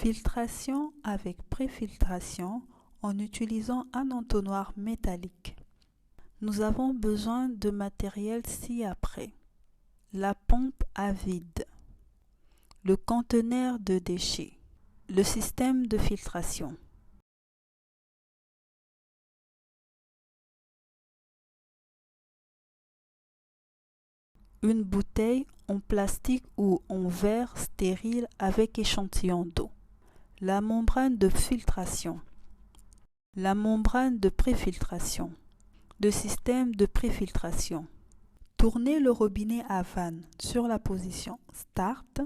Filtration avec préfiltration en utilisant un entonnoir métallique. Nous avons besoin de matériel ci-après. La pompe à vide, le conteneur de déchets, le système de filtration. Une bouteille en plastique ou en verre stérile avec échantillon d'eau. La membrane de filtration. La membrane de préfiltration. Le système de préfiltration. Tournez le robinet à vanne sur la position Start.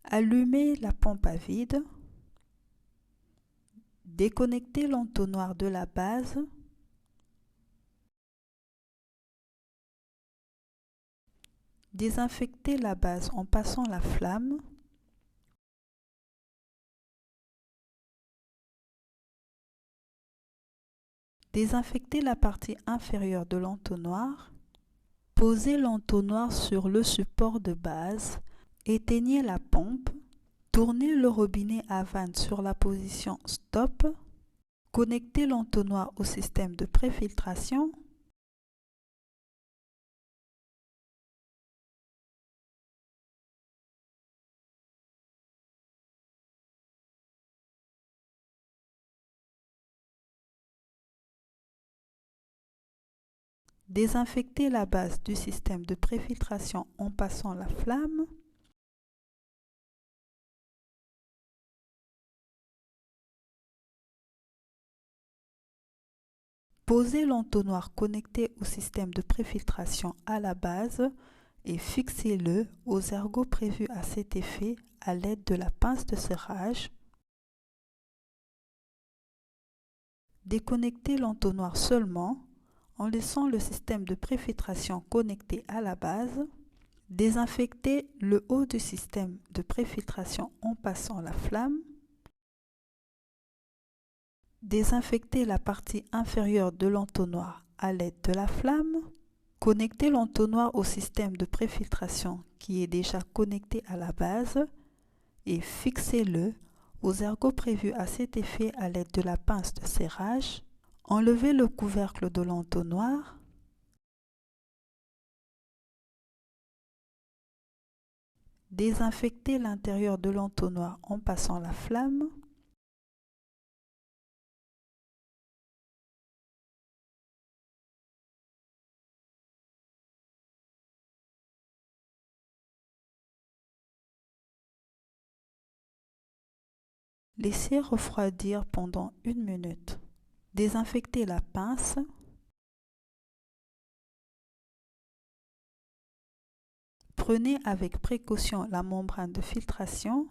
Allumez la pompe à vide. Déconnectez l'entonnoir de la base. Désinfectez la base en passant la flamme. Désinfectez la partie inférieure de l'entonnoir. Posez l'entonnoir sur le support de base. Éteignez la pompe. Tournez le robinet à vanne sur la position Stop. Connectez l'entonnoir au système de préfiltration. Désinfectez la base du système de préfiltration en passant la flamme. Posez l'entonnoir connecté au système de préfiltration à la base et fixez-le aux ergots prévus à cet effet à l'aide de la pince de serrage. Déconnectez l'entonnoir seulement en laissant le système de préfiltration connecté à la base. Désinfectez le haut du système de préfiltration en passant la flamme. Désinfectez la partie inférieure de l'entonnoir à l'aide de la flamme. Connectez l'entonnoir au système de préfiltration qui est déjà connecté à la base et fixez-le aux ergots prévus à cet effet à l'aide de la pince de serrage. Enlevez le couvercle de l'entonnoir. Désinfectez l'intérieur de l'entonnoir en passant la flamme. Laissez refroidir pendant 1 minute. Désinfectez la pince. Prenez avec précaution la membrane de filtration.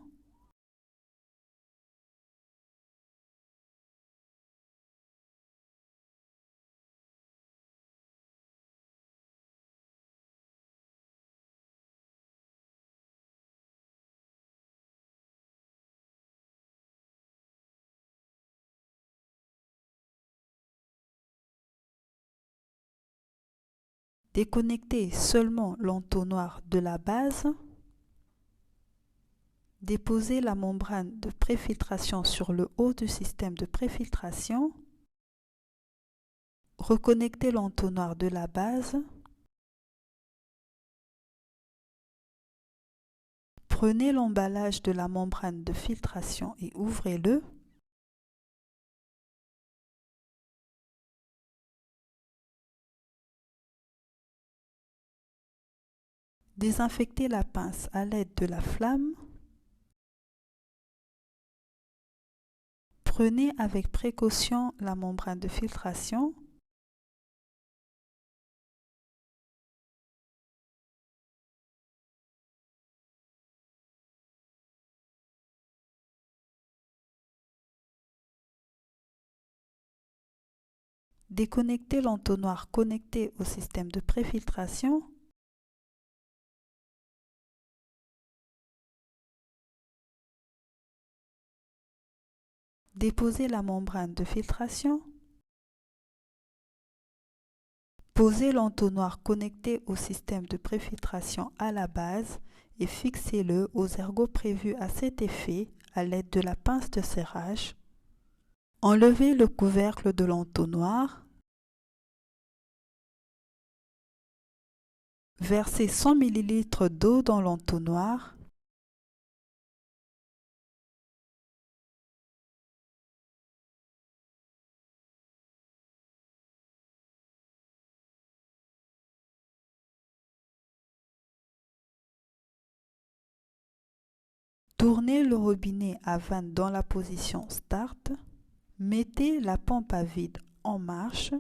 Déconnectez seulement l'entonnoir de la base. Déposez la membrane de préfiltration sur le haut du système de préfiltration. Reconnectez l'entonnoir de la base. Prenez l'emballage de la membrane de filtration et ouvrez-le. Désinfectez la pince à l'aide de la flamme. Prenez avec précaution la membrane de filtration. Déconnectez l'entonnoir connecté au système de préfiltration. Déposez la membrane de filtration. Posez l'entonnoir connecté au système de préfiltration à la base et fixez-le aux ergots prévus à cet effet à l'aide de la pince de serrage. Enlevez le couvercle de l'entonnoir. Versez 100 ml d'eau dans l'entonnoir. Tournez le robinet à vanne dans la position Start. Mettez la pompe à vide en marche.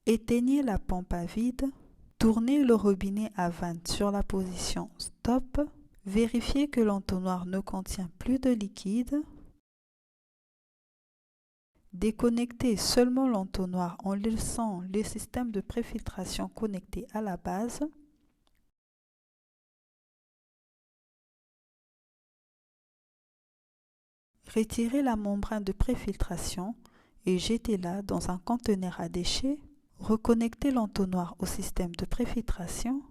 Éteignez la pompe à vide. Tournez le robinet à vanne sur la position Stop. Vérifiez que l'entonnoir ne contient plus de liquide. Déconnectez seulement l'entonnoir en laissant le système de préfiltration connecté à la base. Retirez la membrane de préfiltration et jetez-la dans un conteneur à déchets. Reconnectez l'entonnoir au système de préfiltration.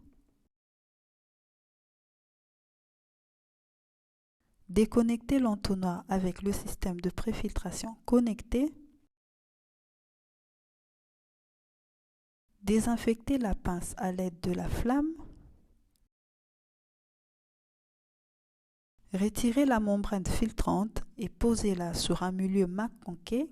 Déconnectez l'entonnoir avec le système de préfiltration connecté. Désinfectez la pince à l'aide de la flamme. Retirez la membrane filtrante et posez-la sur un milieu maconqué.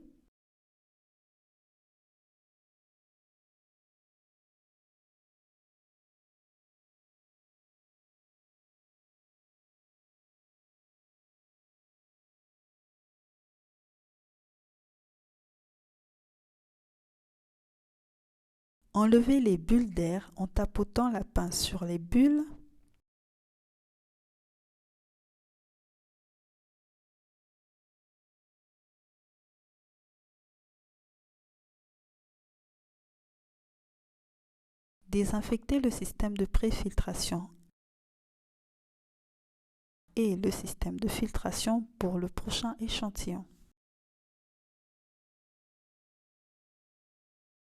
Enlevez les bulles d'air en tapotant la pince sur les bulles. Désinfectez le système de préfiltration et le système de filtration pour le prochain échantillon.